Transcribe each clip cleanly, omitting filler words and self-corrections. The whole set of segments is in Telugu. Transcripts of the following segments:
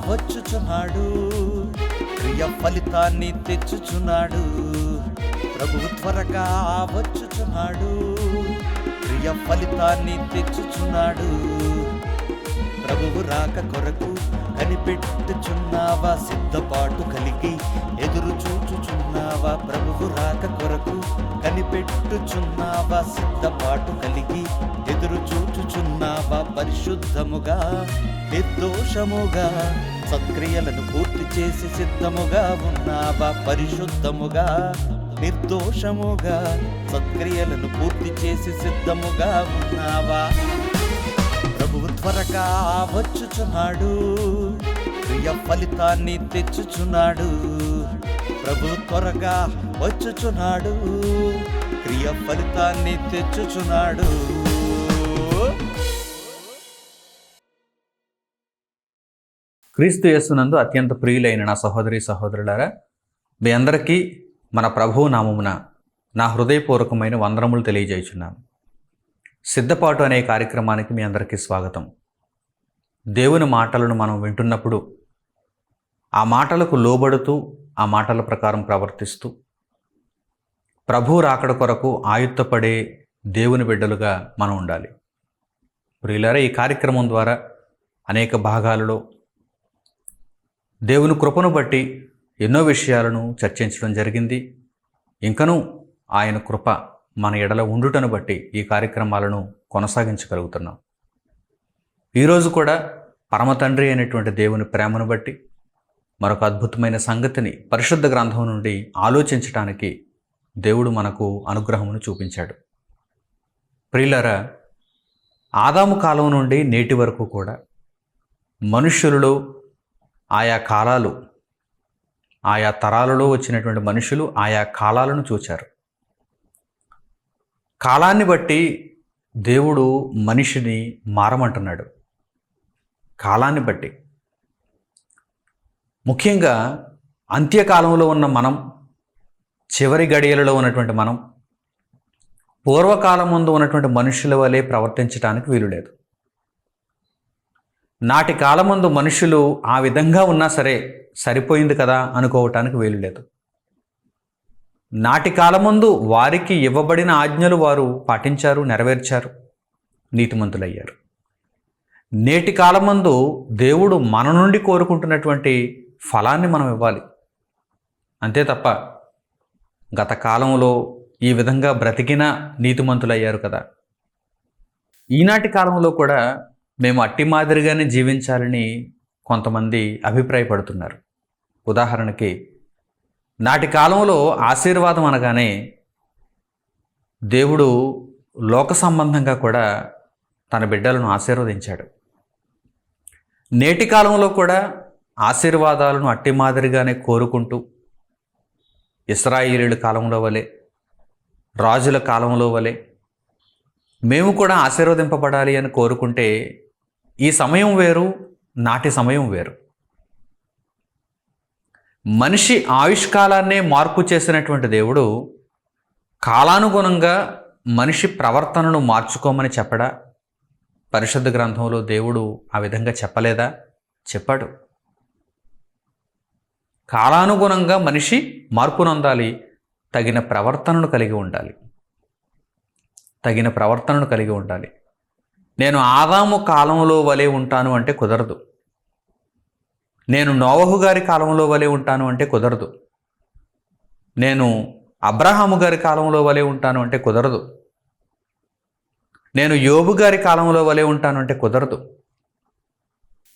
వచ్చుచున్నాడు, క్రియ ఫలితాన్ని తెచ్చుచున్నాడు. ప్రభువు త్వరగా వచ్చుచున్నాడు, క్రియ ఫలితాన్ని తెచ్చుచున్నాడు. ప్రభువు రాక కొరకు కనిపెట్టుచున్నావా? సిద్ధపాటు కలిగి ఎదురు చూచుచున్నావా? ప్రభువు రాక కొరకు కనిపెట్టుచున్నావా? సిద్ధపాటు కలిగి ఎదురు చూచుచున్నావా? పరిశుద్ధముగా నిర్దోషముగా సత్క్రియలను పూర్తి చేసి సిద్ధముగా ఉన్నావా? పరిశుద్ధముగా నిర్దోషముగా సత్క్రియలను పూర్తి చేసి సిద్ధముగా ఉన్నావా? ప్రభువు త్వరగా వచ్చుచున్నాడు, క్రియ ఫలితాన్ని తెచ్చుచున్నాడు. ప్రభువు త్వరగా వచ్చుచున్నాడు, క్రియ ఫలితాన్ని తెచ్చుచున్నాడు. క్రీస్తు యేసునందు అత్యంత ప్రియులైన నా సహోదరి సహోదరులారా, మీ అందరికీ మన ప్రభువు నామమున నా హృదయపూర్వకమైన వందనములు తెలియజేయుచున్నాను. సిద్ధపాటు అనే కార్యక్రమానికి మీ అందరికీ స్వాగతం. దేవుని మాటలను మనం వింటున్నప్పుడు ఆ మాటలకు లోబడుతూ ఆ మాటల ప్రకారం ప్రవర్తిస్తూ ప్రభువు రాకడ కొరకు ఆయుత్తపడే దేవుని బిడ్డలుగా మనం ఉండాలి. ప్రియులారా, ఈ కార్యక్రమం ద్వారా అనేక భాగాలలో దేవుని కృపను బట్టి ఎన్నో విషయాలను చర్చించడం జరిగింది. ఇంకనూ ఆయన కృప మన ఎడల ఉండుటను బట్టి ఈ కార్యక్రమాలను కొనసాగించగలుగుతున్నాం. ఈరోజు కూడా పరమ తండ్రి అయినటువంటి దేవుని ప్రేమను బట్టి మరొక అద్భుతమైన సంగతిని పరిశుద్ధ గ్రంథం నుండి ఆలోచించటానికి దేవుడు మనకు అనుగ్రహమును చూపించాడు. ప్రియులారా, ఆదాము కాలం నుండి నేటి వరకు కూడా మనుష్యులలో ఆయా కాలాలు, ఆయా తరాలలో వచ్చినటువంటి మనుషులు ఆయా కాలాలను చూచారు. కాలాన్ని బట్టి దేవుడు మనిషిని మారమంటున్నాడు. కాలాన్ని బట్టి ముఖ్యంగా అంత్యకాలంలో ఉన్న మనం, చివరి గడియలలో ఉన్నటువంటి మనం పూర్వకాలం ముందు ఉన్నటువంటి మనుషుల వలె ప్రవర్తించడానికి వీలు లేదు. నాటి కాలం ముందు మనుషులు ఆ విధంగా ఉన్నా సరే సరిపోయింది కదా అనుకోవటానికి వీలు లేదు. నాటి కాలమందు వారికి ఇవ్వబడిన ఆజ్ఞలు వారు పాటించారు, నెరవేర్చారు, నీతిమంతులయ్యారు. నేటి కాలమందు దేవుడు మన నుండి కోరుకుంటున్నటువంటి ఫలాన్ని మనం ఇవ్వాలి. అంతే తప్ప గత కాలంలో ఈ విధంగా బ్రతికిన నీతిమంతులయ్యారు కదా, ఈనాటి కాలంలో కూడా మేము అట్టి మాదిరిగానే జీవించాలని కొంతమంది అభిప్రాయపడుతున్నారు. ఉదాహరణకి, నాటి కాలంలో ఆశీర్వాదం అనగానే దేవుడు లోక సంబంధంగా కూడా తన బిడ్డలను ఆశీర్వదించాడు. నేటి కాలంలో కూడా ఆశీర్వాదాలను అట్టి మాదిరిగానే కోరుకుంటూ ఇశ్రాయేలీయుల కాలంలో వలె, రాజుల కాలంలో వలె మేము కూడా ఆశీర్వదింపబడాలి అని కోరుకుంటే ఈ సమయం వేరు, నాటి సమయం వేరు. మనిషి ఆయుష్కాలాన్నే మార్పు చేసినటువంటి దేవుడు కాలానుగుణంగా మనిషి ప్రవర్తనను మార్చుకోమని చెప్పడా? పరిశుద్ధ గ్రంథంలో దేవుడు ఆ విధంగా చెప్పలేదా? చెప్పాడు. కాలానుగుణంగా మనిషి మార్పు నొందాలి, తగిన ప్రవర్తనను కలిగి ఉండాలి. తగిన ప్రవర్తనను కలిగి ఉండాలి. నేను ఆదాము కాలంలో వలె ఉంటాను అంటే కుదరదు. నేను నోవహు గారి కాలంలో వలె ఉంటాను అంటే కుదరదు. నేను అబ్రహాము గారి కాలంలో వలె ఉంటాను అంటే కుదరదు. నేను యోబు గారి కాలంలో వలె ఉంటాను అంటే కుదరదు.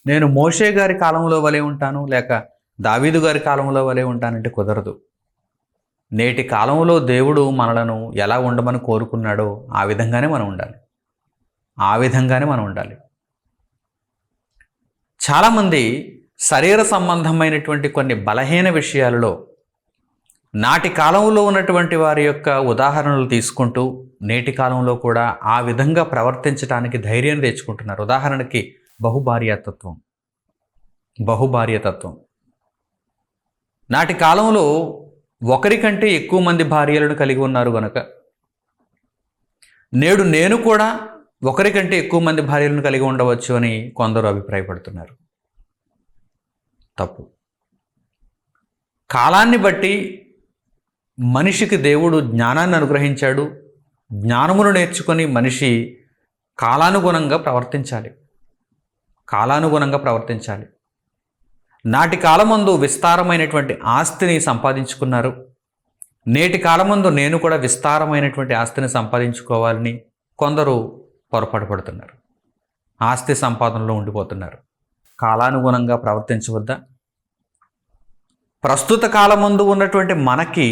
నేను మోషే గారి కాలంలో వలె ఉంటాను, లేక దావీదు గారి కాలంలో వలె ఉంటానంటే కుదరదు. నేటి కాలంలో దేవుడు మనలను ఎలా ఉండమని కోరుకున్నాడో ఆ విధంగానే మనం ఉండాలి. ఆ విధంగానే మనం ఉండాలి. చాలామంది శరీర సంబంధమైనటువంటి కొన్ని బలహీన విషయాలలో నాటి కాలంలో ఉన్నటువంటి వారి యొక్క ఉదాహరణలు తీసుకుంటూ నేటి కాలంలో కూడా ఆ విధంగా ప్రవర్తించడానికి ధైర్యం తెచ్చుకుంటున్నారు. ఉదాహరణకి బహుభార్యతత్వం. నాటి కాలంలో ఒకరికంటే ఎక్కువ మంది భార్యలను కలిగి ఉన్నారు కనుక నేడు నేను కూడా ఒకరికంటే ఎక్కువ మంది భార్యలను కలిగి ఉండవచ్చు అని కొందరు అభిప్రాయపడుతున్నారు. తప్పు. కాలాన్ని బట్టి మనిషికి దేవుడు జ్ఞానాన్ని అనుగ్రహించాడు. జ్ఞానమును నేర్చుకొని మనిషి కాలానుగుణంగా ప్రవర్తించాలి. నాటి కాలమందు విస్తారమైనటువంటి ఆస్తిని సంపాదించుకున్నారు. నేటి కాలమందు నేను కూడా విస్తారమైనటువంటి ఆస్తిని సంపాదించుకోవాలని కొందరు పొరపాటు పడుతున్నారు. ఆస్తి సంపాదనలో ఉండిపోతున్నారు. కాలానుగుణంగా ప్రవర్తించవద్దా? ప్రస్తుత కాలమందు ఉన్నటువంటి మనకి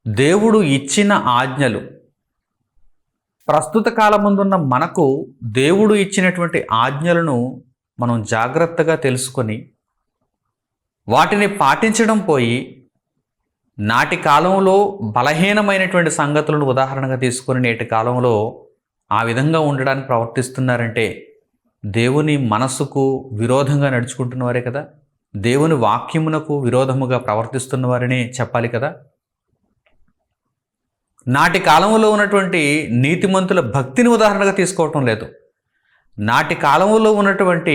దేవుడు ఇచ్చిన ఆజ్ఞలు, ప్రస్తుత కాలమందున్న మనకు దేవుడు ఇచ్చినటువంటి ఆజ్ఞలను మనం జాగ్రత్తగా తెలుసుకొని వాటిని పాటించడం పోయి నాటి కాలంలో బలహీనమైనటువంటి సంగతులను ఉదాహరణగా తీసుకొని నేటి కాలంలో ఆ విధంగా ఉండడానికి ప్రవర్తిస్తున్నారంటే దేవుని మనస్సుకు విరోధంగా నడుచుకుంటున్నవారే కదా, దేవుని వాక్యమునకు విరోధముగా ప్రవర్తిస్తున్నవారనే చెప్పాలి కదా. నాటి కాలంలో ఉన్నటువంటి నీతిమంతుల భక్తిని ఉదాహరణగా తీసుకోవటం లేదు. నాటి కాలంలో ఉన్నటువంటి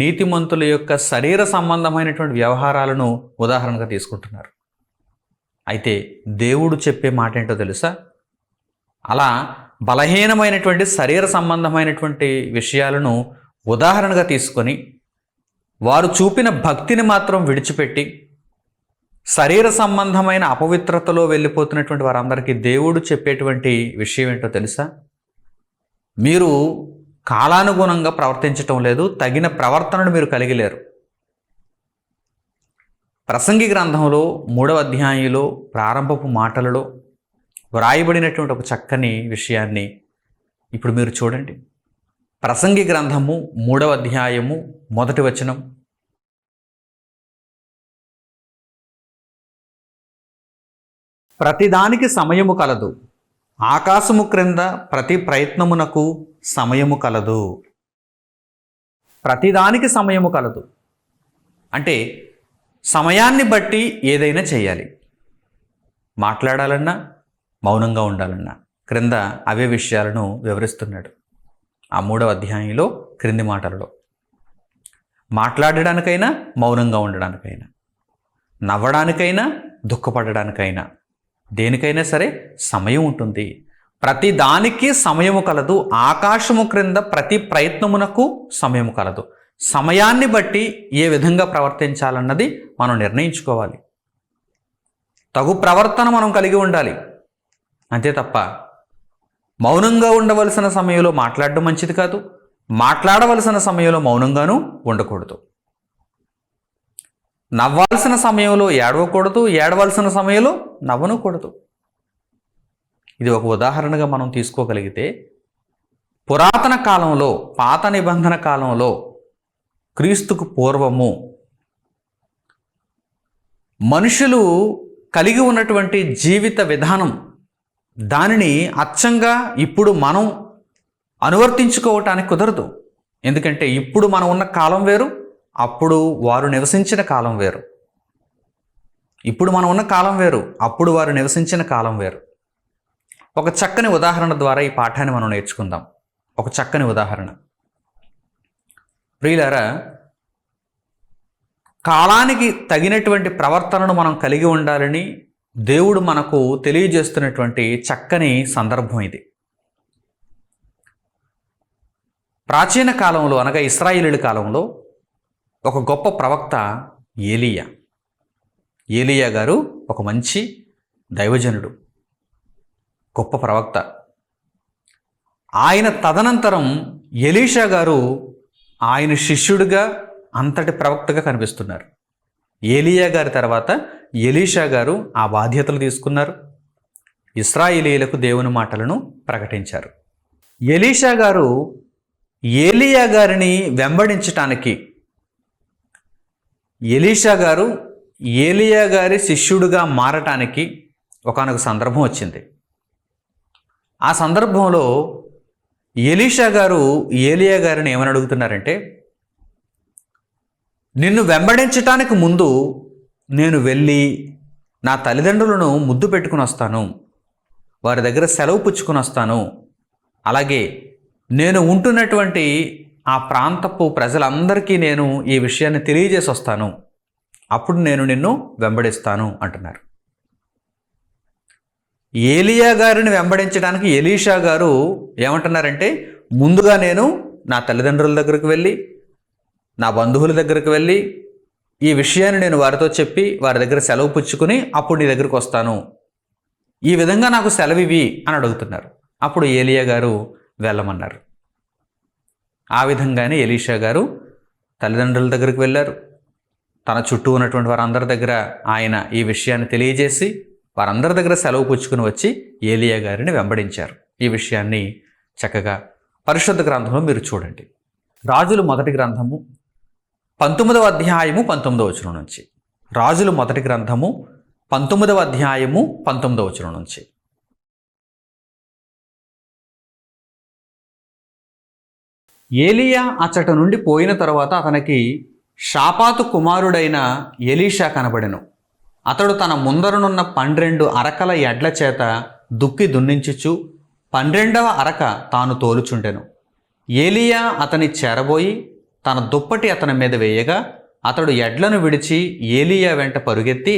నీతిమంతుల యొక్క శరీర సంబంధమైనటువంటి వ్యవహారాలను ఉదాహరణగా తీసుకుంటున్నారు. అయితే దేవుడు చెప్పే మాట ఏంటో తెలుసా? అలా బలహీనమైనటువంటి శరీర సంబంధమైనటువంటి విషయాలను ఉదాహరణగా తీసుకొని వారు చూపిన భక్తిని మాత్రం విడిచిపెట్టి శరీర సంబంధమైన అపవిత్రతలో వెళ్ళిపోతున్నటువంటి వారందరికీ దేవుడు చెప్పేటువంటి విషయం ఏంటో తెలుసా? మీరు కాలానుగుణంగా ప్రవర్తించటం లేదు, తగిన ప్రవర్తనను మీరు కలిగి లేరు. ప్రసంగి గ్రంథంలో 3వ అధ్యాయంలో ప్రారంభపు మాటలలో వ్రాయబడినటువంటి ఒక చక్కని విషయాన్ని ఇప్పుడు మీరు చూడండి. ప్రసంగి గ్రంథము 3వ అధ్యాయము 1వ వచనం. ప్రతిదానికి సమయము కలదు, ఆకాశము క్రింద ప్రతి ప్రయత్నమునకు సమయము కలదు. ప్రతిదానికి సమయము కలదు అంటే సమయాన్ని బట్టి ఏదైనా చేయాలి. మాట్లాడాలన్నా, మౌనంగా ఉండాలన్నా క్రింద అవే విషయాలను వివరిస్తున్నాడు ఆ 3వ అధ్యాయంలో క్రింది మాటలలో. మాట్లాడడానికైనా, మౌనంగా ఉండడానికైనా, నవ్వడానికైనా, దుఃఖపడడానికైనా, దేనికైనా సరే సమయం ఉంటుంది. ప్రతి దానికి సమయము కలదు, ఆకాశము క్రింద ప్రతి ప్రయత్నమునకు సమయము కలదు. సమయాన్ని బట్టి ఏ విధంగా ప్రవర్తించాలన్నది మనం నిర్ణయించుకోవాలి. తగు ప్రవర్తన మనం కలిగి ఉండాలి. అంతే తప్ప మౌనంగా ఉండవలసిన సమయంలో మాట్లాడడం మంచిది కాదు, మాట్లాడవలసిన సమయంలో మౌనంగానూ ఉండకూడదు. నవ్వాల్సిన సమయంలో ఏడవకూడదు, ఏడవలసిన సమయంలో నవ్వనకూడదు. ఇది ఒక ఉదాహరణగా మనం తీసుకోగలిగితే పురాతన కాలంలో, పాత నిబంధన కాలంలో, క్రీస్తుకు పూర్వము మనుషులు కలిగి ఉన్నటువంటి జీవిత విధానం, దానిని అచ్చంగా ఇప్పుడు మనం అనువర్తించుకోవటానికి కుదరదు. ఎందుకంటే ఇప్పుడు మనం ఉన్న కాలం వేరు, అప్పుడు వారు నివసించిన కాలం వేరు. ఇప్పుడు మనం ఉన్న కాలం వేరు, అప్పుడు వారు నివసించిన కాలం వేరు. ఒక చక్కని ఉదాహరణ ద్వారా ఈ పాఠాన్ని మనం నేర్చుకుందాం. ఒక చక్కని ఉదాహరణ. ప్రియులారా, కాలానికి తగినటువంటి ప్రవర్తనను మనం కలిగి ఉండాలని దేవుడు మనకు తెలియజేస్తున్నటువంటి చక్కని సందర్భం ఇది. ప్రాచీన కాలంలో అనగా ఇశ్రాయేలీయుల కాలంలో ఒక గొప్ప ప్రవక్త ఏలీయా గారు ఒక మంచి దైవజనుడు, గొప్ప ప్రవక్త. ఆయన తదనంతరం ఎలీషా గారు ఆయన శిష్యుడిగా అంతటి ప్రవక్తగా కనిపిస్తున్నారు. ఏలీయా గారి తర్వాత ఎలీషా గారు ఆ బాధ్యతలు తీసుకున్నారు. ఇశ్రాయేలీయులకు దేవుని మాటలను ప్రకటించారు. ఎలీషా గారు ఏలీయా గారిని వెంబడించటానికి, ఎలీషా గారు ఏలీయా గారి శిష్యుడిగా మారటానికి ఒకానొక సందర్భం వచ్చింది. ఆ సందర్భంలో ఎలీషా గారు ఏలీయా గారిని ఏమని అడుగుతున్నారంటే, నిన్ను వెంబడించటానికి ముందు నేను వెళ్ళి నా తల్లిదండ్రులను ముద్దు పెట్టుకుని వస్తాను, వారి దగ్గర సెలవు పుచ్చుకుని వస్తాను, అలాగే నేను ఉంటున్నటువంటి ఆ ప్రాంతపు ప్రజలందరికీ నేను ఈ విషయాన్ని తెలియజేసి వస్తాను. అప్పుడు నేను నిన్ను వెంబడిస్తాను అంటున్నారు. ఏలియా గారిని వెంబడించడానికి ఎలీషా గారు ఏమంటున్నారంటే, ముందుగా నేను నా తల్లిదండ్రుల దగ్గరకు వెళ్ళి, నా బంధువుల దగ్గరకు వెళ్ళి ఈ విషయాన్ని నేను వారితో చెప్పి వారి దగ్గర సెలవు పుచ్చుకుని అప్పుడు నీ దగ్గరకు వస్తాను, ఈ విధంగా నాకు సెలవివి అని అడుగుతున్నారు. అప్పుడు ఏలియా గారు వెళ్ళమన్నారు. ఆ విధంగానే ఎలీషా గారు తల్లిదండ్రుల దగ్గరికి వెళ్ళారు. తన చుట్టూ ఉన్నటువంటి వారందరి దగ్గర ఆయన ఈ విషయాన్ని తెలియజేసి వారందరి దగ్గర సెలవు పుచ్చుకుని వచ్చి ఏలియా గారిని వెంబడించారు. ఈ విషయాన్ని చక్కగా పరిశుద్ధ గ్రంథంలో మీరు చూడండి. రాజులు మొదటి గ్రంథము 19వ అధ్యాయము 19వ వచనం నుంచి. రాజులు మొదటి గ్రంథము 19వ అధ్యాయము 19వ వచనం నుంచి. ఏలియా అచ్చట నుండి పోయిన తర్వాత అతనికి షాపాతు కుమారుడైన ఎలీషా కనబడెను. అతడు తన ముందరనున్న 12 అరకల ఎడ్ల చేత దుక్కి దున్నించుచు 12వ అరక తాను తోలుచుండెను. ఏలియా అతని చేరబోయి తన దుప్పటి అతని మీద వేయగా అతడు ఎడ్లను విడిచి ఏలియా వెంట పరుగెత్తి,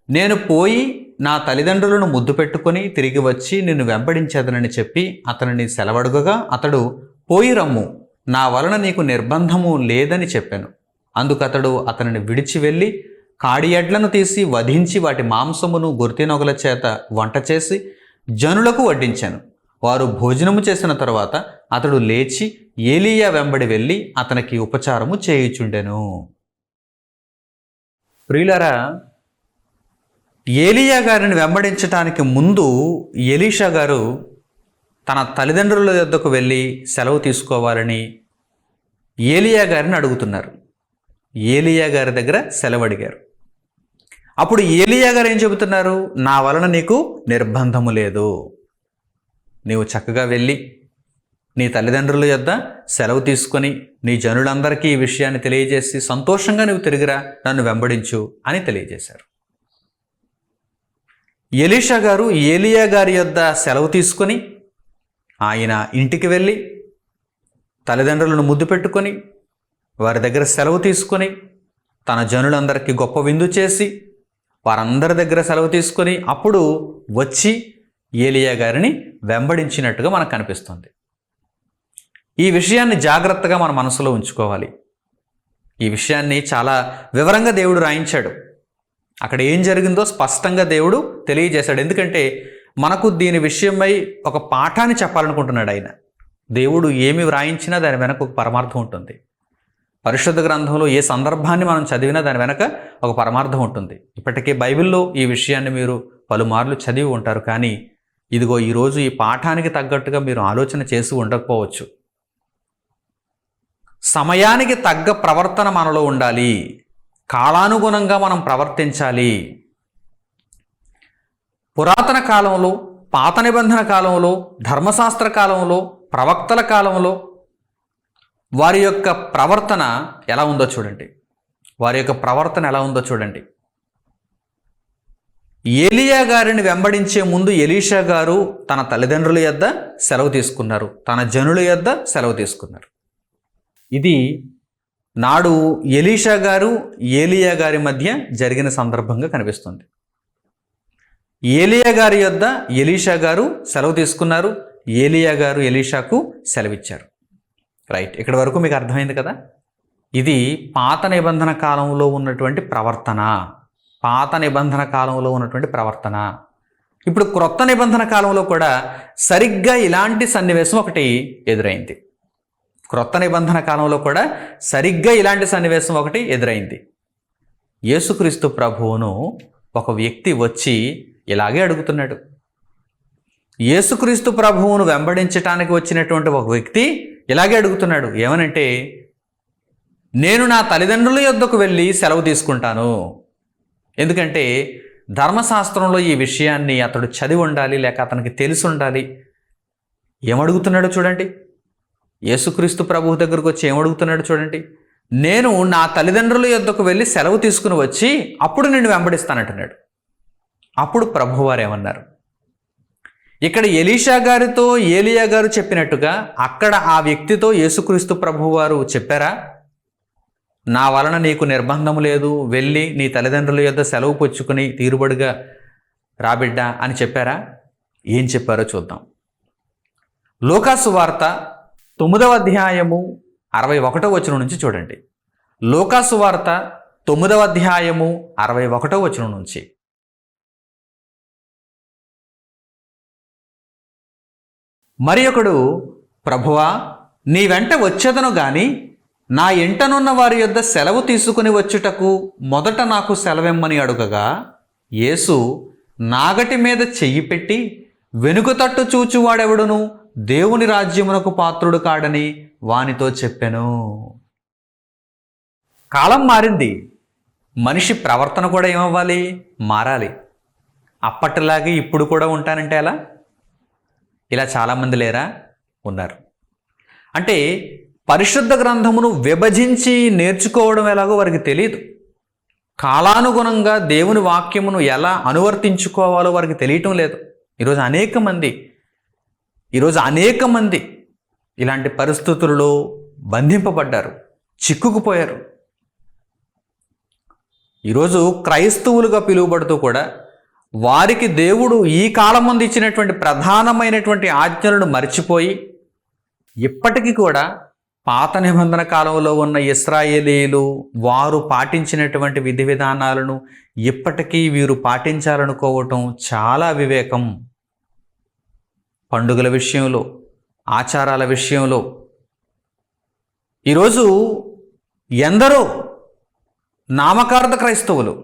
నేను పోయి నా తల్లిదండ్రులను ముద్దు పెట్టుకుని తిరిగి వచ్చి నిన్ను వెంబడించేదనని చెప్పి అతనిని సెలవడుగగా అతడు, పోయి రమ్ము, నా వలన నీకు నిర్బంధము లేదని చెప్పాను. అందుకతడు అతనిని విడిచి వెళ్ళి కాడి ఎడ్లను తీసి వధించి వాటి మాంసమును గొర్తినొగల చేత వంట చేసి జనులకు వడ్డించాను. వారు భోజనము చేసిన తరువాత అతడు లేచి ఏలియా వెంబడి వెళ్ళి అతనికి ఉపచారము చేయుచుండెను. ప్రియులారా, ఏలియా గారిని వెంబడించటానికి ముందు ఎలీషా గారు తన తల్లిదండ్రుల వద్దకు వెళ్ళి సెలవు తీసుకోవాలని ఏలియా గారిని అడుగుతున్నారు. ఏలియా గారి దగ్గర సెలవు అడిగారు. అప్పుడు ఏలియా గారు ఏం చెబుతున్నారు? నా వలన నీకు నిర్బంధము లేదు, నీవు చక్కగా వెళ్ళి నీ తల్లిదండ్రుల యొద్ద సెలవు తీసుకొని నీ జనులందరికీ ఈ విషయాన్ని తెలియజేసి సంతోషంగా నువ్వు తిరిగిరా, నన్ను వెంబడించు అని తెలియజేశారు. ఎలీషా గారు ఏలియా గారి యొద్ద సెలవు తీసుకొని ఆయన ఇంటికి వెళ్ళి తల్లిదండ్రులను ముద్దు పెట్టుకొని వారి దగ్గర సెలవు తీసుకొని తన జనులందరికీ గొప్ప విందు చేసి వారందరి దగ్గర సెలవు తీసుకొని అప్పుడు వచ్చి ఏలియా గారిని వెంబడించినట్టుగా మనకు కనిపిస్తుంది. ఈ విషయాన్ని జాగ్రత్తగా మన మనసులో ఉంచుకోవాలి. ఈ విషయాన్ని చాలా వివరంగా దేవుడు రాయించాడు. అక్కడ ఏం జరిగిందో స్పష్టంగా దేవుడు తెలియజేశాడు. ఎందుకంటే మనకు దీని విషయమై ఒక పాఠాన్ని చెప్పాలనుకుంటున్నాడు ఆయన. దేవుడు ఏమి వ్రాయించినా దాని వెనక ఒక పరమార్థం ఉంటుంది. పరిశుద్ధ గ్రంథంలో ఏ సందర్భాన్ని మనం చదివినా దాని వెనక ఒక పరమార్థం ఉంటుంది. ఇప్పటికే బైబిల్లో ఈ విషయాన్ని మీరు పలుమార్లు చదివి ఉంటారు. కానీ ఇదిగో ఈరోజు ఈ పాఠానికి తగ్గట్టుగా మీరు ఆలోచన చేసి ఉండకపోవచ్చు. సమయానికి తగ్గ ప్రవర్తన మనలో ఉండాలి. కాలానుగుణంగా మనం ప్రవర్తించాలి. పురాతన కాలంలో, పాత నిబంధన కాలంలో, ధర్మశాస్త్ర కాలంలో, ప్రవక్తల కాలంలో వారి యొక్క ప్రవర్తన ఎలా ఉందో చూడండి. ఏలియా గారిని వెంబడించే ముందు ఎలీషా గారు తన తల్లిదండ్రుల యొద్ద సెలవు తీసుకున్నారు, తన జనుల యొద్ద సెలవు తీసుకున్నారు. ఇది నాడు ఎలీషా గారు ఏలియా గారి మధ్య జరిగిన సందర్భంగా కనిపిస్తుంది. ఏలియా గారి యొద్ద ఎలీషా గారు సెలవు తీసుకున్నారు, ఏలియా గారు ఎలీషాకు సెలవిచ్చారు. రైట్, ఇక్కడ వరకు మీకు అర్థమైంది కదా. ఇది పాత నిబంధన కాలంలో ఉన్నటువంటి ప్రవర్తన. ఇప్పుడు క్రొత్త నిబంధన కాలంలో కూడా సరిగ్గా ఇలాంటి సన్నివేశం ఒకటి ఎదురైంది. యేసుక్రీస్తు ప్రభువును ఒక వ్యక్తి వచ్చి ఇలాగే అడుగుతున్నాడు. యేసుక్రీస్తు ప్రభువును వెంబడించటానికి వచ్చినటువంటి ఒక వ్యక్తి ఇలాగే అడుగుతున్నాడు. ఏమనంటే, నేను నా తల్లిదండ్రుల యొద్దకు వెళ్ళి సెలవు తీసుకుంటాను. ఎందుకంటే ధర్మశాస్త్రంలో ఈ విషయాన్ని అతడు చదివి ఉండాలి, లేక అతనికి తెలిసి ఉండాలి. ఏమడుగుతున్నాడో చూడండి. యేసుక్రీస్తు ప్రభువు దగ్గరకు వచ్చి ఏమడుగుతున్నాడు చూడండి. నేను నా తల్లిదండ్రుల యొద్దకు వెళ్ళి సెలవు తీసుకుని వచ్చి అప్పుడు నిన్ను వెంబడిస్తానంటున్నాడు. అప్పుడు ప్రభువారు ఏమన్నారు? ఇక్కడ ఎలీషా గారితో ఏలియా గారు చెప్పినట్టుగా అక్కడ ఆ వ్యక్తితో యేసుక్రీస్తు ప్రభువారు చెప్పారా? నా వలన నీకు నిర్బంధము లేదు, వెళ్ళి నీ తల్లిదండ్రుల యొద్ద సెలవు పుచ్చుకుని తీరుబడిగా రాబిడ్డా అని చెప్పారా? ఏం చెప్పారో చూద్దాం. లూకాసు వార్త 9వ అధ్యాయము 61వ వచనం నుంచి చూడండి. లూకాసు వార్త 9వ అధ్యాయము 61వ వచనం నుంచి. మరి ఒకడు, ప్రభువా, నీ వెంట వచ్చేదను గాని నా ఎంటనున్న వారి యొద్ద సెలవు తీసుకుని వచ్చుటకు మొదట నాకు సెలవిమ్మని అడుగగా, యేసు నాగటి మీద చెయ్యి పెట్టి, వెనుక తట్టు చూచువాడెవడును దేవుని రాజ్యమునకు పాత్రుడు కాడని వానితో చెప్పెను. కాలం మారింది, మనిషి ప్రవర్తన కూడా ఏమవ్వాలి? మారాలి. అప్పటిలాగే ఇప్పుడు కూడా ఉంటానంటే ఎలా? ఇలా చాలామంది లేరా? ఉన్నారు. అంటే పరిశుద్ధ గ్రంథమును విభజించి నేర్చుకోవడం ఎలాగో వారికి తెలియదు. కాలానుగుణంగా దేవుని వాక్యమును ఎలా అనువర్తించుకోవాలో వారికి తెలియటం లేదు. ఈరోజు అనేక మంది ఇలాంటి పరిస్థితులలో బంధింపబడ్డారు, చిక్కుకుపోయారు. ఈరోజు క్రైస్తవులుగా పిలువబడుతూ కూడా వారికి దేవుడు ఈ కాలం ముందు ఇచ్చినటువంటి ప్రధానమైనటువంటి ఆజ్ఞలను మర్చిపోయి ఇప్పటికీ కూడా పాత నిబంధన కాలంలో ఉన్న ఇశ్రాయేలీయులు వారు పాటించినటువంటి విధి విధానాలను ఇప్పటికీ వీరు పాటించాలనుకోవటం చాలా అవివేకం. పండుగల విషయంలో, ఆచారాల విషయంలో ఈరోజు ఎందరో నామకార్థ క్రైస్తవులు,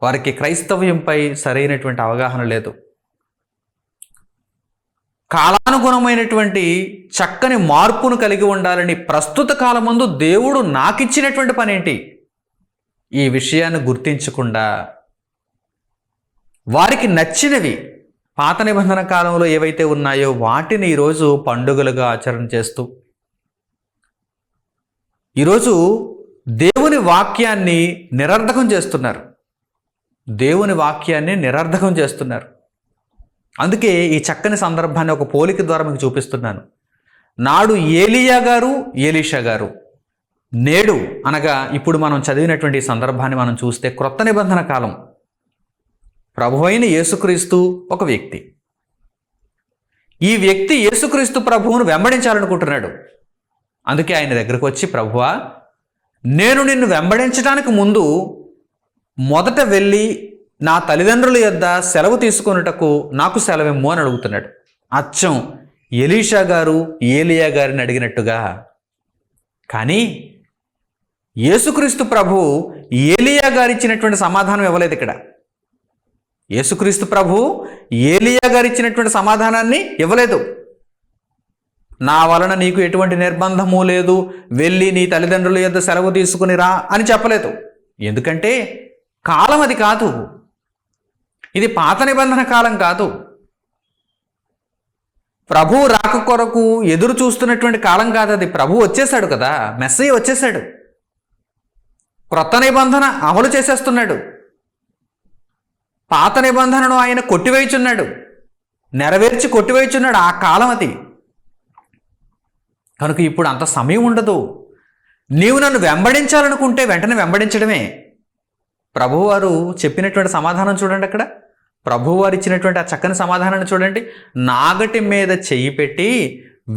వారికి క్రైస్తవ్యంపై సరైనటువంటి అవగాహన లేదు. కాలానుగుణమైనటువంటి చక్కని మార్పును కలిగి ఉండాలని ప్రస్తుత కాలమందు దేవుడు నాకిచ్చినటువంటి పని ఏంటి? ఈ విషయాన్ని గుర్తించకుండా వారికి నచ్చినవి పాత నిబంధన కాలంలో ఏవైతే ఉన్నాయో వాటిని ఈరోజు పండుగలుగా ఆచరణ చేస్తూ ఈరోజు దేవుని వాక్యాన్ని నిరర్ధకం చేస్తున్నారు. అందుకే ఈ చక్కని సందర్భాన్ని ఒక పోలిక ద్వారా మీకు చూపిస్తున్నాను. నాడు ఏలియా గారు, ఎలీషా గారు, నేడు అనగా ఇప్పుడు మనం చదివినటువంటి ఈ సందర్భాన్ని మనం చూస్తే క్రొత్త నిబంధన కాలం. ప్రభువైన యేసుక్రీస్తు ఒక వ్యక్తి. ఈ వ్యక్తి యేసుక్రీస్తు ప్రభువును వెంబడించాలనుకుంటున్నాడు. అందుకే ఆయన దగ్గరకు వచ్చి, ప్రభువా, నేను నిన్ను వెంబడించడానికి ముందు మొదట వెళ్ళి నా తల్లిదండ్రుల యొద్ద సెలవు తీసుకొనుటకు నాకు సెలవిమ్ము అని అడుగుతున్నాడు. అచ్చం ఎలీషా గారు, ఏలియా గారిని అడిగినట్టుగా. కానీ యేసుక్రీస్తు ప్రభు ఏలియా గారు ఇచ్చినటువంటి సమాధానం ఇవ్వలేదు. ఇక్కడ యేసుక్రీస్తు ప్రభు ఏలియా గారు ఇచ్చినటువంటి సమాధానాన్ని ఇవ్వలేదు. నా వలన నీకు ఎటువంటి నిర్బంధము లేదు, వెళ్ళి నీ తల్లిదండ్రుల యొద్ద సెలవు తీసుకుని రా అని చెప్పలేదు. ఎందుకంటే కాలం అది కాదు. ఇది పాత నిబంధన కాలం కాదు. ప్రభు రాక కొరకు ఎదురు చూస్తున్నటువంటి కాలం కాదు అది. ప్రభు వచ్చేసాడు కదా, మెస్సయ్య వచ్చేసాడు. క్రొత్త నిబంధన అమలు చేసేస్తున్నాడు. పాత నిబంధనను ఆయన కొట్టివేయుచున్నాడు, నెరవేర్చి కొట్టివేయుచున్నాడు. ఆ కాలం అది. కనుక ఇప్పుడు అంత సమయం ఉండదు. నీవు నన్ను వెంబడించాలనుకుంటే వెంటనే వెంబడించడమే. ప్రభువారు చెప్పినటువంటి సమాధానం చూడండి. అక్కడ ప్రభువారు ఇచ్చినటువంటి ఆ చక్కని సమాధానాన్ని చూడండి. నాగటి మీద చెయ్యి పెట్టి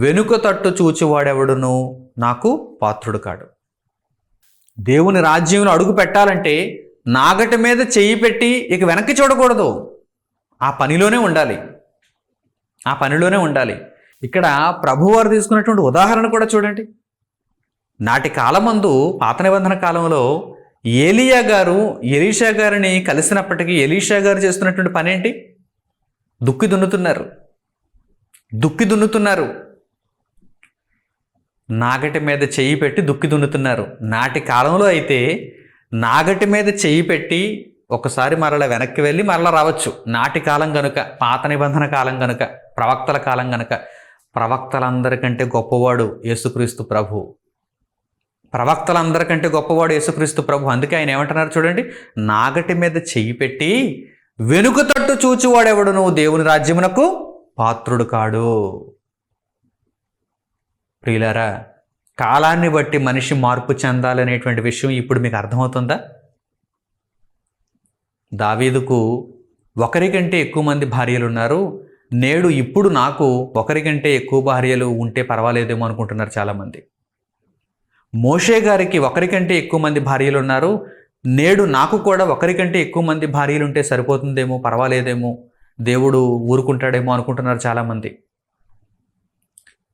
వెనుక తట్టు చూచువాడెవడును నాకు పాత్రుడు కాడు. దేవుని రాజ్యంలో అడుగు పెట్టాలంటే నాగటి మీద చెయ్యి పెట్టి ఇక వెనక్కి చూడకూడదు. ఆ పనిలోనే ఉండాలి. ఇక్కడ ప్రభువారు తీసుకున్నటువంటి ఉదాహరణ కూడా చూడండి. నాటి కాలమందు పాత నిబంధన కాలంలో ఏలియా గారు ఎలీషా గారిని కలిసినప్పటికీ ఎలీషా గారు చేస్తున్నటువంటి పని ఏంటి? దుక్కి దున్నుతున్నారు. నాగటి మీద చెయ్యి పెట్టి దుక్కి దున్నుతున్నారు. నాటి కాలంలో అయితే నాగటి మీద చెయ్యి పెట్టి ఒకసారి మరలా వెనక్కి వెళ్ళి మరలా రావచ్చు. నాటి కాలం కనుక, పాత నిబంధన కాలం కనుక, ప్రవక్తల కాలం కనుక, ప్రవక్తలందరికంటే గొప్పవాడు యేసుక్రీస్తు ప్రభు. అందుకే ఆయన ఏమంటున్నారు చూడండి. నాగటి మీద చెయ్యి పెట్టి వెనుక తట్టు చూచువాడెవడు నువ్వు దేవుని రాజ్యమునకు పాత్రుడు కాడు. ప్రియులారా, కాలాన్ని బట్టి మనిషి మార్పు చెందాలనేటువంటి విషయం ఇప్పుడు మీకు అర్థమవుతుందా? దావీదుకు ఒకరికంటే ఎక్కువ మంది భార్యలు ఉన్నారు, నేడు ఇప్పుడు నాకు ఒకరికంటే ఎక్కువ భార్యలు ఉంటే పర్వాలేదేమో అనుకుంటున్నారు చాలామంది. మోషే గారికి ఒకరికంటే ఎక్కువ మంది భార్యలు ఉన్నారు, నేడు నాకు కూడా ఒకరికంటే ఎక్కువ మంది భార్యలు ఉంటే సరిపోతుందేమో, పర్వాలేదేమో, దేవుడు ఊరుకుంటాడేమో అనుకుంటున్నారు చాలామంది.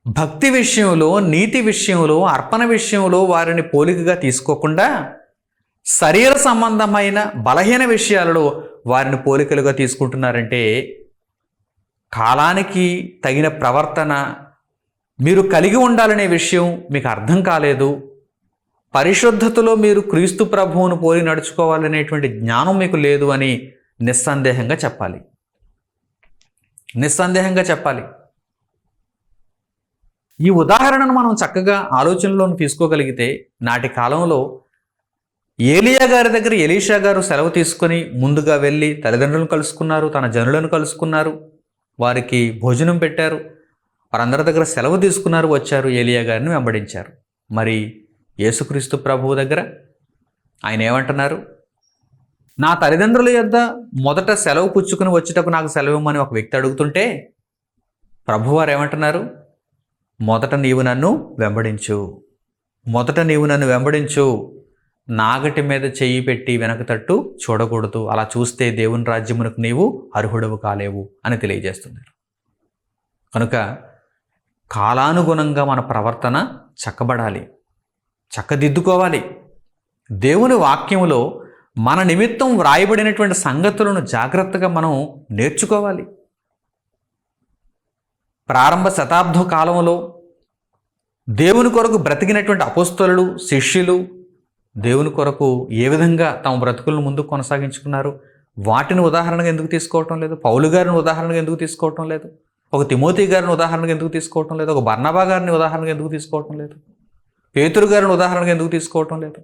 భక్తి విషయంలో, నీతి విషయంలో, అర్పణ విషయంలో వారిని పోలికగా తీసుకోకుండా శరీర సంబంధమైన బలహీన విషయాలలో వారిని పోలికలుగా తీసుకుంటున్నారంటే కాలానికి తగిన ప్రవర్తన మీరు కలిగి ఉండాలనే విషయం మీకు అర్థం కాలేదు. పరిశుద్ధతలో మీరు క్రీస్తు ప్రభువును పోలి నడుచుకోవాలనేటువంటి జ్ఞానం మీకు లేదు అని నిస్సందేహంగా చెప్పాలి. నిస్సందేహంగా చెప్పాలి. ఈ ఉదాహరణను మనం చక్కగా ఆలోచనలోకి తీసుకోగలిగితే, నాటి కాలంలో ఏలియా గారి దగ్గర ఎలీషా గారు సెలవు తీసుకొని ముందుగా వెళ్ళి తల్లిదండ్రులను కలుసుకున్నారు, తన జనులను కలుసుకున్నారు, వారికి భోజనం పెట్టారు, వారందరి దగ్గర సెలవు తీసుకున్నారు, వచ్చారు, ఏలియా గారిని వెంబడించారు. మరి యేసుక్రీస్తు ప్రభువు దగ్గర ఆయన ఏమంటున్నారు? నా తల్లిదండ్రుల యొద్ద మొదట సెలవు పుచ్చుకుని వచ్చేటప్పుడు నాకు సెలవు ఇవ్వమని ఒక వ్యక్తి అడుగుతుంటే ప్రభువారు ఏమంటున్నారు? మొదట నీవు నన్ను వెంబడించు, మొదట నీవు నన్ను వెంబడించు, నాగటి మీద చెయ్యి పెట్టి వెనక తట్టు చూడకూడదు, అలా చూస్తే దేవుని రాజ్యమునకు నీవు అర్హుడవు కాలేవు అని తెలియజేస్తున్నారు. కనుక కాలానుగుణంగా మన ప్రవర్తన చక్కబడాలి, చక్కదిద్దుకోవాలి. దేవుని వాక్యములో మన నిమిత్తం వ్రాయబడినటువంటి సంగతులను జాగ్రత్తగా మనం నేర్చుకోవాలి. ప్రారంభ శతాబ్ద కాలంలో దేవుని కొరకు బ్రతికినటువంటి అపోస్తలులు, శిష్యులు దేవుని కొరకు ఏ విధంగా తమ బ్రతుకులను ముందుకు కొనసాగించుకున్నారు, వాటిని ఉదాహరణగా ఎందుకు తీసుకోవటం లేదు? పౌలు గారిని ఉదాహరణగా ఎందుకు తీసుకోవటం లేదు? ఒక తిమోతి గారిని ఉదాహరణగా ఎందుకు తీసుకోవటం లేదు? ఒక బర్నబా గారిని ఉదాహరణగా ఎందుకు తీసుకోవటం లేదు? పేతురు గారిని ఉదాహరణగా ఎందుకు తీసుకోవటం లేదు?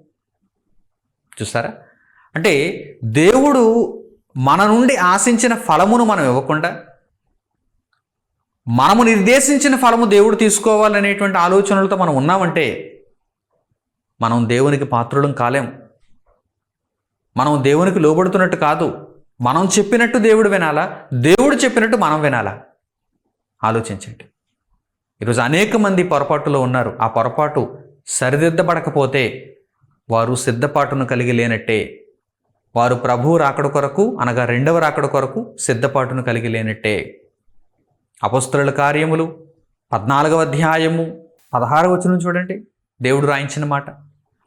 చూసారా? అంటే దేవుడు మన నుండి ఆశించిన ఫలమును మనం ఇవ్వకుండా, మనము నిర్దేశించిన ఫలము దేవుడు తీసుకోవాలనేటువంటి ఆలోచనలతో మనం ఉన్నామంటే మనం దేవునికి పాత్రులం కాలేం. మనం దేవునికి లోబడుతున్నట్టు కాదు. మనం చెప్పినట్టు దేవుడు వినాలా, దేవుడు చెప్పినట్టు మనం వినాలా? ఆలోచించండి. ఈరోజు అనేక మంది పొరపాటులో ఉన్నారు. ఆ పొరపాటు సరిదిద్దబడకపోతే వారు సిద్ధపాటును కలిగి లేనట్టే. వారు ప్రభువు రాకడ కొరకు, అనగా రెండవ రాకడ కొరకు సిద్ధపాటును కలిగి లేనట్టే. అపొస్తలుల కార్యములు 14వ అధ్యాయము 16వ వచనం చూడండి, దేవుడు రాయించిన మాట.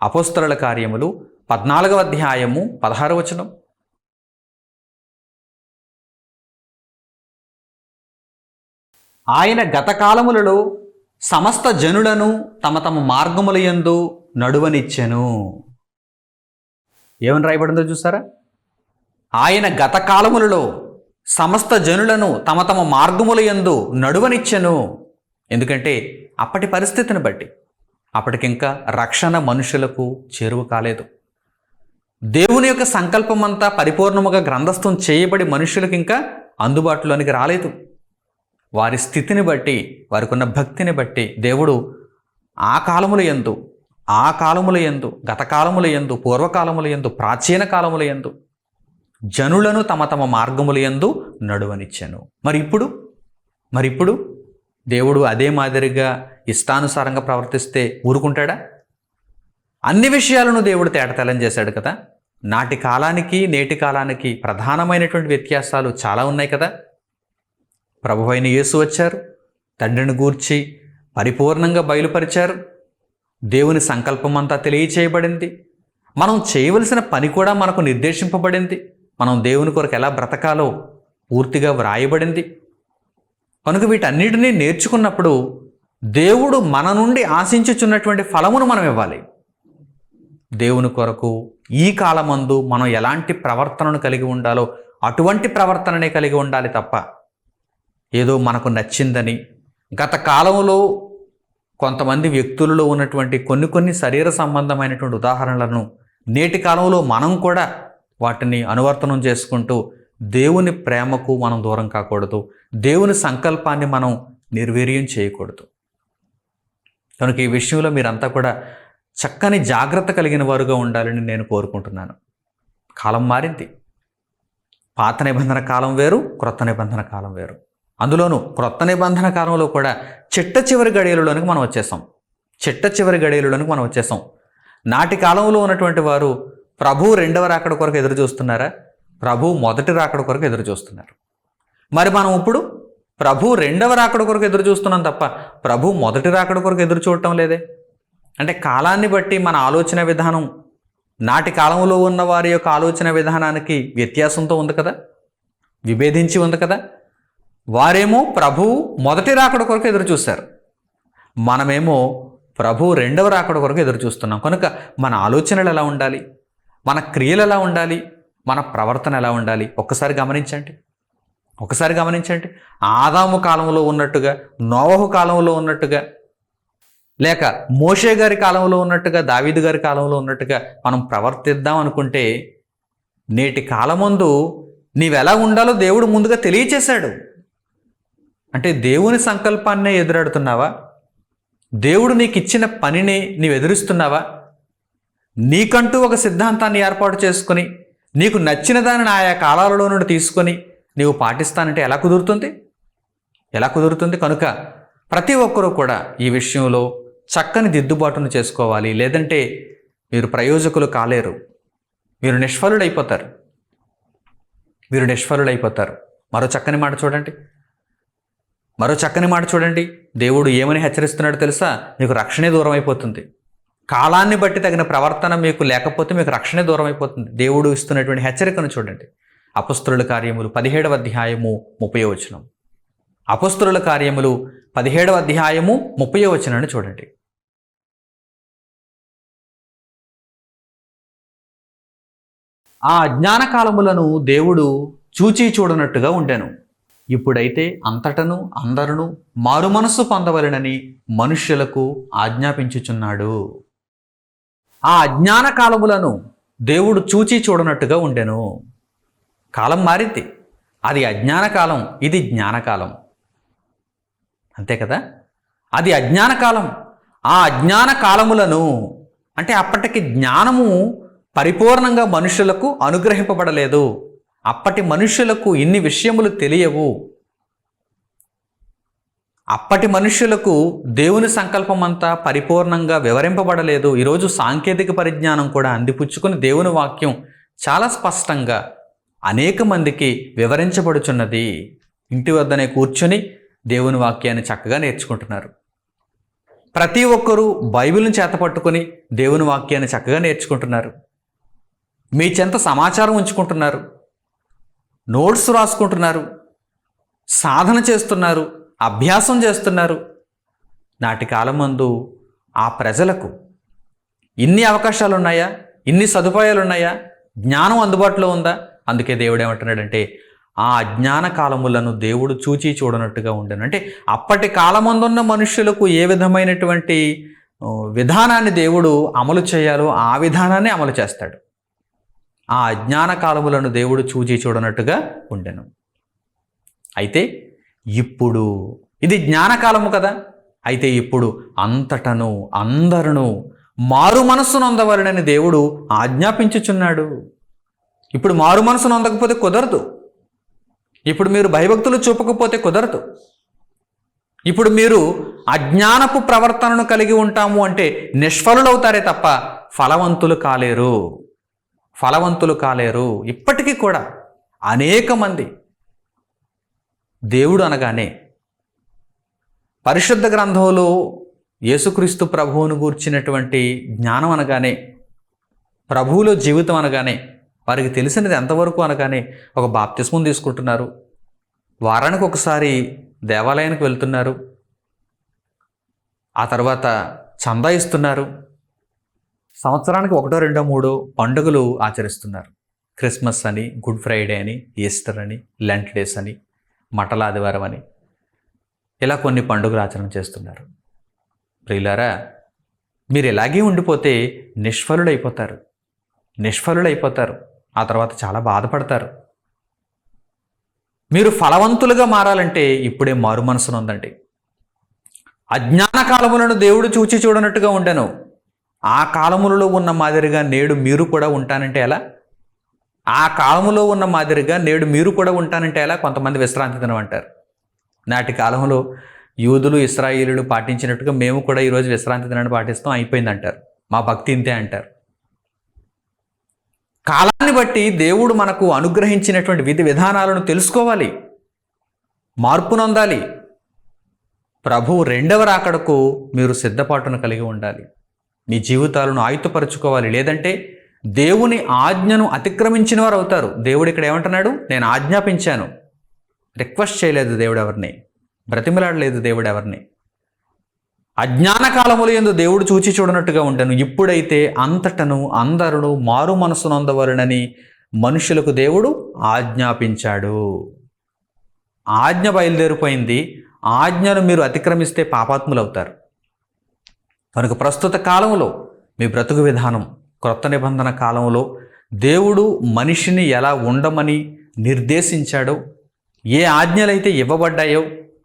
అపొస్తలుల కార్యములు 14వ అధ్యాయము 16వ వచనం. ఆయన గత కాలములలో సమస్త జనులను తమ తమ మార్గముల యందు నడువనిచ్చెను. ఏమని రాయబడిందో చూసారా? ఆయన గత కాలములలో సమస్త జనులను తమ తమ మార్గముల యందు నడువనిచ్చెను. ఎందుకంటే అప్పటి పరిస్థితిని బట్టి అప్పటికింకా రక్షణ మనుషులకు చేరువ కాలేదు. దేవుని యొక్క సంకల్పం అంతా పరిపూర్ణముగా గ్రంథస్థం చేయబడి మనుషులకు ఇంకా అందుబాటులోనికి రాలేదు. వారి స్థితిని బట్టి, వారికి ఉన్న భక్తిని బట్టి దేవుడు ఆ కాలముల యందు, గత కాలముల యందు, పూర్వకాలముల యందు, ప్రాచీన కాలముల యందు జనులను తమ తమ మార్గముల యందు నడువనిచ్చెను. మరి ఇప్పుడు దేవుడు అదే మాదిరిగా ఇష్టానుసారంగా ప్రవర్తిస్తే ఊరుకుంటాడా? అన్ని విషయాలను దేవుడు తేటతెల్లం చేశాడు కదా. నాటి కాలానికి నేటి కాలానికి ప్రధానమైనటువంటి వ్యత్యాసాలు చాలా ఉన్నాయి కదా. ప్రభువైన యేసు వచ్చారు, తండ్రిని గూర్చి పరిపూర్ణంగా బయలుపరిచారు, దేవుని సంకల్పం అంతా తెలియచేయబడింది, మనం చేయవలసిన పని కూడా మనకు నిర్దేశింపబడింది, మనం దేవుని కొరకు ఎలా బ్రతకాలో పూర్తిగా వ్రాయబడింది. కనుక వీటన్నిటినీ నేర్చుకున్నప్పుడు దేవుడు మన నుండి ఆశించుచున్నటువంటి ఫలమును మనం ఇవ్వాలి. దేవుని కొరకు ఈ కాలమందు మనం ఎలాంటి ప్రవర్తనను కలిగి ఉండాలో అటువంటి ప్రవర్తననే కలిగి ఉండాలి తప్ప ఏదో మనకు నచ్చిందని, గత కాలంలో కొంతమంది వ్యక్తులలో ఉన్నటువంటి కొన్ని శరీర సంబంధమైనటువంటి ఉదాహరణలను నేటి కాలంలో మనం కూడా వాటిని అనువర్తనం చేసుకుంటూ దేవుని ప్రేమకు మనం దూరం కాకూడదు, దేవుని సంకల్పాన్ని మనం నిర్వీర్యం చేయకూడదు. కనుక ఈ విషయంలో మీరంతా కూడా చక్కని జాగ్రత్త కలిగిన వారుగా ఉండాలని నేను కోరుకుంటున్నాను. కాలం మారింది. పాత నిబంధన కాలం వేరు, క్రొత్త నిబంధన కాలం వేరు. అందులోనూ క్రొత్త నిబంధన కాలంలో కూడా చిట్ట చివరి గడియలలోనికి మనం వచ్చేసాం. చిట్ట చివరి గడియలలోనికి మనం వచ్చేసాం. నాటి కాలంలో ఉన్నటువంటి వారు ప్రభు రెండవ రాకడ కొరకు ఎదురు చూస్తున్నారా? ప్రభు మొదటి రాకడ కొరకు ఎదురు చూస్తున్నారు. మరి మనం ఇప్పుడు ప్రభు రెండవ రాకడ కొరకు ఎదురు చూస్తున్నాం తప్ప ప్రభు మొదటి రాకడ కొరకు ఎదురు చూడటం లేదే. అంటే కాలాన్ని బట్టి మన ఆలోచన విధానం నాటి కాలంలో ఉన్న వారి యొక్క ఆలోచన విధానానికి వ్యత్యాసంతో ఉంది కదా, విభేదించి ఉంది కదా. వారేమో ప్రభు మొదటి రాకడ కొరకు ఎదురు చూశారు, మనమేమో ప్రభు రెండవ రాకడ కొరకు ఎదురు చూస్తున్నాం. కనుక మన ఆలోచనలు ఎలా ఉండాలి, మన క్రియలు ఎలా ఉండాలి, మన ప్రవర్తన ఎలా ఉండాలి ఒక్కసారి గమనించండి. ఆదాము కాలంలో ఉన్నట్టుగా, నోవహు కాలంలో ఉన్నట్టుగా, లేక మోషే గారి కాలంలో ఉన్నట్టుగా, దావీదు గారి కాలంలో ఉన్నట్టుగా మనం ప్రవర్తిద్దాం అనుకుంటే నేటి కాలమందు నీవెలా ఉండాలో దేవుడు ముందుగా తెలియచేశాడు. అంటే దేవుని సంకల్పాన్నే ఎదురాడుతున్నావా? దేవుడు నీకు ఇచ్చిన పనిని నీవు ఎదురుస్తున్నావా? నీకంటూ ఒక సిద్ధాంతాన్ని ఏర్పాటు చేసుకొని నీకు నచ్చిన దానిని ఆయా కాలాలలో నుండి తీసుకొని నీవు పాటిస్తానంటే ఎలా కుదురుతుంది? కనుక ప్రతి ఒక్కరూ కూడా ఈ విషయంలో చక్కని దిద్దుబాటును చేసుకోవాలి. లేదంటే మీరు ప్రయోజకులు కాలేరు, మీరు నిష్ఫలుడైపోతారు. మరో చక్కని మాట చూడండి. దేవుడు ఏమని హెచ్చరిస్తున్నాడో తెలుసా? మీకు రక్షణే దూరం అయిపోతుంది. కాలాన్ని బట్టి తగిన ప్రవర్తన మీకు లేకపోతే మీకు రక్షణే దూరం అయిపోతుంది. దేవుడు ఇస్తున్నటువంటి హెచ్చరికను చూడండి. అపొస్తలుల కార్యములు 17వ అధ్యాయము 30వ వచనం. అపొస్తలుల కార్యములు 17వ అధ్యాయము 30వ వచనాన్ని చూడండి. ఆ అజ్ఞాన కాలములను దేవుడు చూచి చూడనట్టుగా ఉండెను. ఇప్పుడైతే అంతటను అందరూ మారు మనస్సు పొందవలెనని మనుష్యులకు ఆజ్ఞాపించుచున్నాడు. ఆ అజ్ఞాన కాలములను దేవుడు చూచి చూడనట్టుగా ఉండెను. కాలం మారింది. అది అజ్ఞాన కాలం, ఇది జ్ఞానకాలం. అంతే కదా? అది అజ్ఞాన కాలం. ఆ అజ్ఞాన కాలములను అంటే అప్పటికి జ్ఞానము పరిపూర్ణంగా మనుషులకు అనుగ్రహింపబడలేదు. అప్పటి మనుష్యులకు ఇన్ని విషయములు తెలియవు. అప్పటి మనుష్యులకు దేవుని సంకల్పం అంతా పరిపూర్ణంగా వివరింపబడలేదు. ఈరోజు సాంకేతిక పరిజ్ఞానం కూడా అందిపుచ్చుకుని దేవుని వాక్యం చాలా స్పష్టంగా అనేక మందికి వివరించబడుచున్నది. ఇంటి వద్దనే కూర్చొని దేవుని వాక్యాన్ని చక్కగా నేర్చుకుంటున్నారు. ప్రతి ఒక్కరూ బైబిల్ని చేతపట్టుకొని దేవుని వాక్యాన్ని చక్కగా నేర్చుకుంటున్నారు. మీ చెంత సమాచారం ఉంచుకుంటున్నారు, నోట్స్ రాసుకుంటున్నారు, సాధన చేస్తున్నారు, అభ్యాసం చేస్తున్నారు. నాటి కాలమందు ఆ ప్రజలకు ఇన్ని అవకాశాలు ఉన్నాయా, ఇన్ని సదుపాయాలు ఉన్నాయా, జ్ఞానం అందుబాటులో ఉందా? అందుకే దేవుడు ఏమంటున్నాడంటే ఆ అజ్ఞాన కాలములను దేవుడు చూచి చూడనట్టుగా ఉండను. అంటే అప్పటి కాలమందున్న మనుష్యులకు ఏ విధమైనటువంటి విధానాన్ని దేవుడు అమలు చేయాలో ఆ విధానాన్ని అమలు చేస్తాడు. ఆ అజ్ఞాన కాలములను దేవుడు చూచి చూడనట్టుగా ఉండెను. అయితే ఇప్పుడు ఇది జ్ఞానకాలము కదా. అయితే ఇప్పుడు అంతటను అందరూ మారు మనస్సు నొందవలనని దేవుడు ఆజ్ఞాపించుచున్నాడు. ఇప్పుడు మారు మనసు నొందకపోతే కుదరదు. ఇప్పుడు మీరు భయభక్తులు చూపకపోతే కుదరదు. ఇప్పుడు మీరు అజ్ఞానపు ప్రవర్తనను కలిగి ఉంటాము అంటే నిష్ఫలులవుతారే తప్ప ఫలవంతులు కాలేరు. ఇప్పటికీ కూడా అనేక మంది దేవుడు అనగానే పరిశుద్ధ గ్రంథంలో యేసుక్రీస్తు ప్రభువును గూర్చినటువంటి జ్ఞానం అనగానే, ప్రభువులో జీవితం అనగానే వారికి తెలిసినది ఎంతవరకు అనగానే ఒక బాప్తిస్మం తీసుకుంటున్నారు, వారానికి ఒకసారి దేవాలయానికి వెళ్తున్నారు, ఆ తర్వాత చందా ఇస్తున్నారు, సంవత్సరానికి 1, 2, 3 పండుగలు ఆచరిస్తున్నారు. క్రిస్మస్ అని, గుడ్ ఫ్రైడే అని, ఈస్టర్ అని, లెంట్ డేస్ అని, మటల ఆదివారం అని, ఇలా కొన్ని పండుగలు ఆచరణ చేస్తున్నారు. ప్రియులారా, మీరు ఇలాగే ఉండిపోతే నిష్ఫలుడైపోతారు. ఆ తర్వాత చాలా బాధపడతారు. మీరు ఫలవంతులుగా మారాలంటే ఇప్పుడే మారు మనసును ఉందండి. అజ్ఞాన కాలములను దేవుడు చూచి చూడనట్టుగా ఉండెను. ఆ కాలములలో ఉన్న మాదిరిగా నేడు మీరు కూడా ఉంటానంటే ఎలా? ఆ కాలములో ఉన్న మాదిరిగా నేడు మీరు కూడా ఉంటానంటే ఎలా? కొంతమంది విశ్రాంతి దినం అంటారు. నాటి కాలంలో యూదులు ఇశ్రాయేలీయులు పాటించినట్టుగా మేము కూడా ఈరోజు విశ్రాంతి దినాన్ని పాటిస్తాం, అయిపోయింది అంటారు. మా భక్తి ఇంతే అంటారు. కాలాన్ని బట్టి దేవుడు మనకు అనుగ్రహించినటువంటి విధి విధానాలను తెలుసుకోవాలి, మార్పు నొందాలి. ప్రభు రెండవ రాకడకు మీరు సిద్ధపాటును కలిగి ఉండాలి. మీ జీవితాలను ఆయుధపరుచుకోవాలి. లేదంటే దేవుని ఆజ్ఞను అతిక్రమించిన వారు అవుతారు. దేవుడు ఇక్కడ ఏమంటున్నాడు? నేను ఆజ్ఞాపించాను. రిక్వెస్ట్ చేయలేదు దేవుడు ఎవరిని, బ్రతిమలాడలేదు దేవుడు ఎవరిని. అజ్ఞాన కాలములు యందు దేవుడు చూచి చూడనట్టుగా ఉండను. ఇప్పుడైతే అంతటను అందరును మారు మనసు నొందవలనని మనుషులకు దేవుడు ఆజ్ఞాపించాడు. ఆజ్ఞ బయలుదేరిపోయింది. ఆజ్ఞను మీరు అతిక్రమిస్తే పాపాత్ములు అవుతారు. కనుక ప్రస్తుత కాలంలో మీ బ్రతుకు విధానం, క్రొత్త నిబంధన కాలంలో దేవుడు మనిషిని ఎలా ఉండమని నిర్దేశించాడో, ఏ ఆజ్ఞలైతే ఇవ్వబడ్డాయో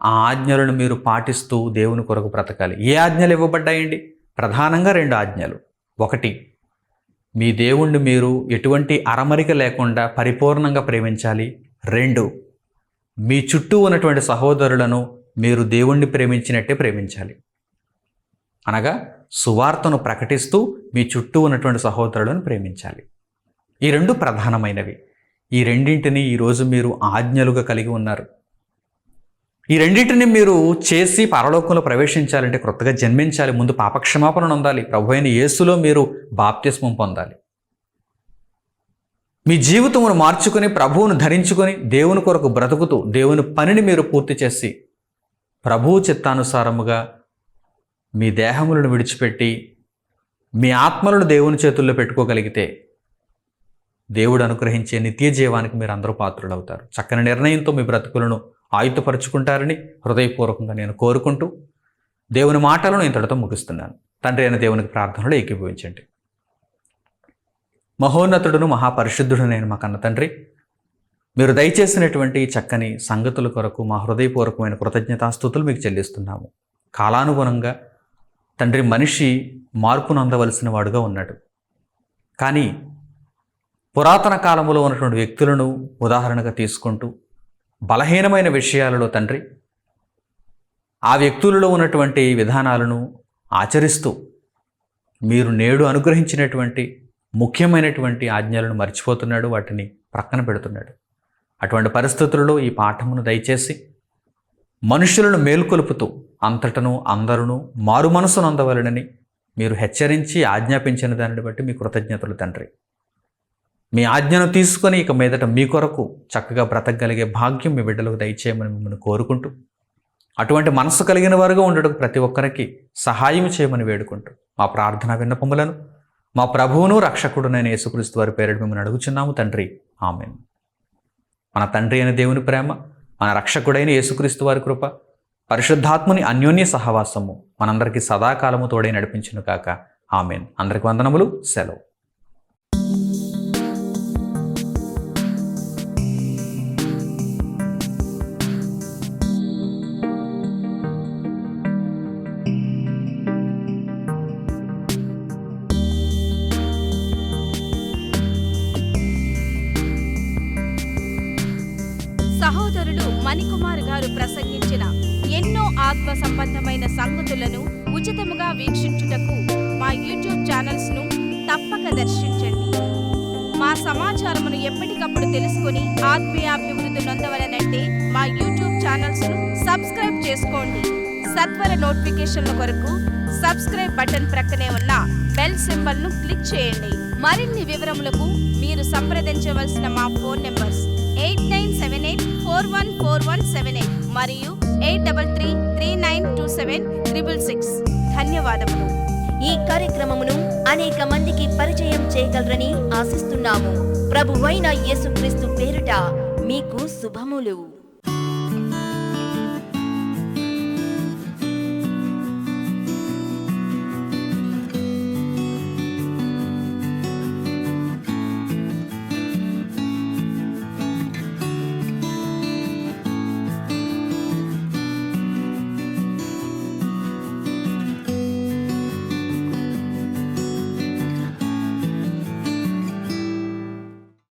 ఆ ఆజ్ఞలను మీరు పాటిస్తూ దేవుని కొరకు బ్రతకాలి. ఏ ఆజ్ఞలు ఇవ్వబడ్డాయండి? ప్రధానంగా 2 ఆజ్ఞలు. 1, మీ దేవుణ్ణి మీరు ఎటువంటి అరమరిక లేకుండా పరిపూర్ణంగా ప్రేమించాలి. 2, మీ చుట్టూ ఉన్నటువంటి సహోదరులను మీరు దేవుణ్ణి ప్రేమించినట్టే ప్రేమించాలి. అనగా సువార్తను ప్రకటిస్తూ మీ చుట్టూ ఉన్నటువంటి సహోదరులను ప్రేమించాలి. ఈ 2 ప్రధానమైనవి. ఈ రెండింటిని ఈరోజు మీరు ఆజ్ఞలుగా కలిగి ఉన్నారు. ఈ రెండింటిని మీరు చేసి పరలోకంలో ప్రవేశించాలంటే, క్రొత్తగా జన్మించాలి. ముందు పాపక్షమాపణ నొందాలి. ప్రభువైన యేసులో మీరు బాప్తిస్మం పొందాలి. మీ జీవితమును మార్చుకొని ప్రభువును ధరించుకొని దేవుని కొరకు బ్రతుకుతూ దేవుని పనిని మీరు పూర్తి చేసి ప్రభువు చిత్తానుసారముగా మీ దేహములను విడిచిపెట్టి మీ ఆత్మలను దేవుని చేతుల్లో పెట్టుకోగలిగితే దేవుడు అనుగ్రహించే నిత్య జీవానికి మీరు అందరూ పాత్రులవుతారు. చక్కని నిర్ణయంతో మీ బ్రతుకులను ఆయుధపరుచుకుంటారని హృదయపూర్వకంగా నేను కోరుకుంటూ దేవుని మాటలను ఇంతటితో ముగిస్తున్నాను. తండ్రి అయిన దేవునికి ప్రార్థనలు ఏకీభవించండి. మహోన్నతుడును మహాపరిశుద్ధుడునైన మా కన్న తండ్రి, మీరు దయచేసినటువంటి చక్కని సంగతుల కొరకు మా హృదయపూర్వకమైన కృతజ్ఞతాస్తుతులు మీకు చెల్లిస్తున్నాము. కాలానుగుణంగా తండ్రి మనిషి మార్పు నొందవలసిన వాడుగా ఉన్నాడు. కానీ పురాతన కాలంలో ఉన్నటువంటి వ్యక్తులను ఉదాహరణగా తీసుకుంటూ బలహీనమైన విషయాలలో తండ్రి ఆ వ్యక్తులలో ఉన్నటువంటి విధానాలను ఆచరిస్తూ మీరు నేడు అనుగ్రహించినటువంటి ముఖ్యమైనటువంటి ఆజ్ఞలను మర్చిపోతున్నాడు, వాటిని ప్రక్కన పెడుతున్నాడు. అటువంటి పరిస్థితులలో ఈ పాఠమును దయచేసి మనుషులను మేల్కొలుపుతూ అంతటను అందరును మారు మనసు నొందవలనని మీరు హెచ్చరించి ఆజ్ఞాపించిన దానిని బట్టి మీ కృతజ్ఞతలు తండ్రి. మీ ఆజ్ఞను తీసుకొని ఇక మీదట మీ కొరకు చక్కగా బ్రతకగలిగే భాగ్యం మీ బిడ్డలకు దయచేయమని మిమ్మల్ని కోరుకుంటూ, అటువంటి మనసు కలిగిన వారుగా ఉండడం ప్రతి ఒక్కరికి సహాయం చేయమని వేడుకుంటూ మా ప్రార్థనా విన్నపములను మా ప్రభువును రక్షకుడునైన యేసుక్రీస్తు వారి పేరిట మిమ్మల్ని అడుగుచున్నాము తండ్రి. ఆమేన్. మన తండ్రి అయిన దేవుని ప్రేమ, మన రక్షకుడైన యేసుక్రీస్తు వారి కృప, పరిశుద్ధాత్ముని అన్యోన్య సహవాసము మనందరికీ సదాకాలము తోడై నడిపించును కాక. ఆమేన్. అందరికి వందనములు. సెలవు. సహోదరులు మణికుమార్ గారు ప్రసంగించిన ఎన్నో ఆత్మ సంబంధమైన సంగతులను ఉచితముగా వీక్షించుటకు మా యూట్యూబ్ ఛానల్స్ ను తప్పక దర్శించండి. మా సమాచారమును ఎప్పటికప్పుడు తెలుసుకుని ఆత్మీయాభివృద్ధి నొందవలనంటే మా యూట్యూబ్ ఛానల్స్ ను సబ్స్క్రైబ్ చేసుకోండి. సత్వర నోటిఫికేషన్ల కొరకు సబ్స్క్రైబ్ బటన్ ప్రక్కనే ఉన్న బెల్ సింబల్ ను క్లిక్ చేయండి. మరిన్ని వివరములకు మీరు సంప్రదించవలసిన మా ఫోన్ నెంబర్స్ 8978414178 మరియు 8333927666. ధన్యవాదములు. ఈ కార్యక్రమమును అనేక మందికి పరిచయం చేయగలరని ఆశిస్తున్నాము. ప్రభువైన యేసుక్రీస్తు పేరిట మీకు శుభములు.